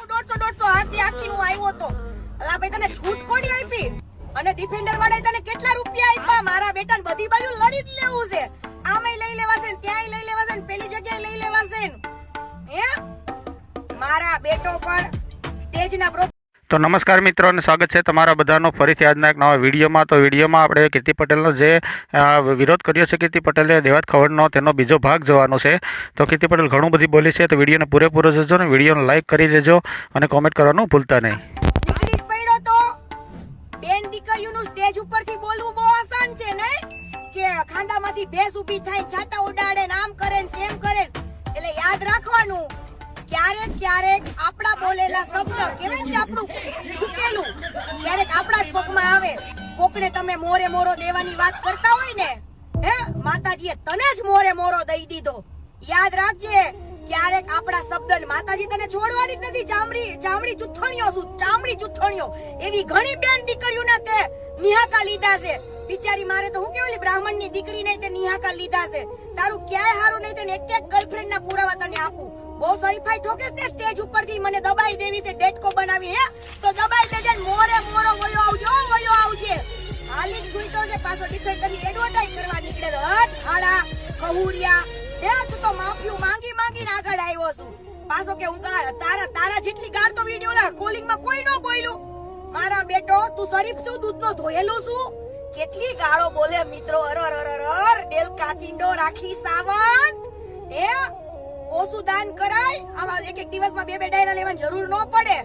હું 150 હાકી નું આવ્યો તો અલા ભાઈ તને છૂટ કોની આપી અને ડિફેન્ડર વાળાએ તને કેટલા રૂપિયા આપ્યા મારા બેટાને બધી બાજુ લડી જ લેવું છે આમેય લઈ લેવાશે ને ત્યાંય લઈ લેવાશે ને પેલી જગ્યાએ લઈ લેવાશે હે મારા બેટો પણ સ્ટેજના તો નમસ્કાર મિત્રો અને સ્વાગત છે તમારા બધાનો ફરીથી આજના એક નવા વિડીયોમાં. તો વિડીયોમાં આપણે કીર્તિ પટેલનો જે વિરોધ કર્યો છે કીર્તિ પટેલે દેવાત ખવડનો તેનો બીજો ભાગ જોવાનો છે. તો કીર્તિ પટેલ ઘણું બધી બોલી છે તો વિડીયોને પૂરેપૂરો જોજો ને વિડીયોને લાઈક કરી દેજો અને કોમેન્ટ કરવાનું ભૂલતા નહીં. નીકળી પડ્યો તો બેન દીકરીઓનું સ્ટેજ ઉપરથી બોલવું બહુ આસાન છે નહીં કે ખાંદામાંથી ભેંસ ઊભી થાય છાટા ઉડાડે ને આમ કરે ને તેમ કરે એટલે યાદ રાખવાનું ક્યારેક ક્યારેક આપણા બોલેલા શબ્દ કેવાય કે આપણું ઠૂકેલું ક્યારેક આપણા જ પગમાં આવે. કોકને તમે મોરે મોરો દેવાની વાત કરતા હોય ને હે માતાજીએ તને જ મોરે મોરો દઈ દીધો. યાદ રાખજે ક્યારેક આપણા શબ્દ માતાજી તને છોડવાની જ નથી. ચામડી ચુથણીઓ શું ચામડી ચુથણીઓ એવી ઘણી બેન દીકરીઓને તે નિહાકા લીધા છે. બિચારી મારે તો હું કેવલી બ્રાહ્મણ ની દીકરી નહીં તે નિહાકા લીધા છે. તારું ક્યાંય હારું નહીં તેને એક ગર્લફ્રેન્ડ ના પુરાવા તને આપું. બહુ સરીફાઈ ઠોકે છે સ્ટેજ ઉપરથી મને દબાઈ દેવી છે ડેટકો બનાવી હે તો દબાઈ દેજે મોરે મોરો વયો આવજે હાલી છૂટો છે પાછો ડિફેન્ડર ની એડવર્ટાઇઝ કરવા નીકળે તો હટ હાડા ખહુરિયા હે તું તો માફિયું માંગીને આગળ આવ્યો છું પાછો કે હું તારા જેટલી ગાળ તો વિડિયો લા કોલિંગ માં કોઈ નો બોલ્યું. મારા બેટો તું શરીફ છું દૂધ નો ધોયેલું છું કેટલી ગાળો બોલે મિત્રો અરર ડેલ કાચિંડો રાખી સાવંત હે ઓછું દાન કરાય આવા એક દિવસમાં બે ડાયરા લેવાની જરૂર ન પડે.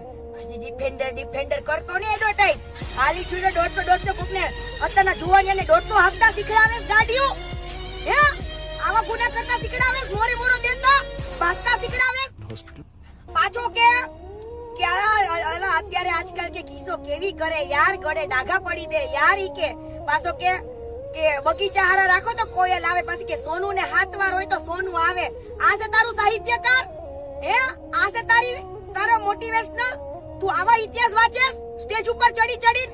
ડિફેન્ડર કરતો ને એડવર્ટાઇઝ હાલી છુડે 150 કોકને અત્યારના જુવાનિયાને 150 હપ્તા શીખડાવે ગાડીઓ હે આવા ગુના કરતા શીખડાવે મોરે મોરો દેતા ભાગતા શીખડાવે પાછો કે અત્યારે આજકાલ કે કિસ્સો કેવી કરે યાર ગળે ડાઘા પડી દે યાર ઈ કે પાછો કે બગીચા હારા રાખો તો કોયલ આવે પછી કે સોનું ને હાથવાર હોય તો સોનું આવે. આ છે તારું સાહિત્યકાર હે આ છે તારો મોટિવેશનલ તું આવા ઇતિહાસ વાંચેસ સ્ટેજ ઉપર ચડી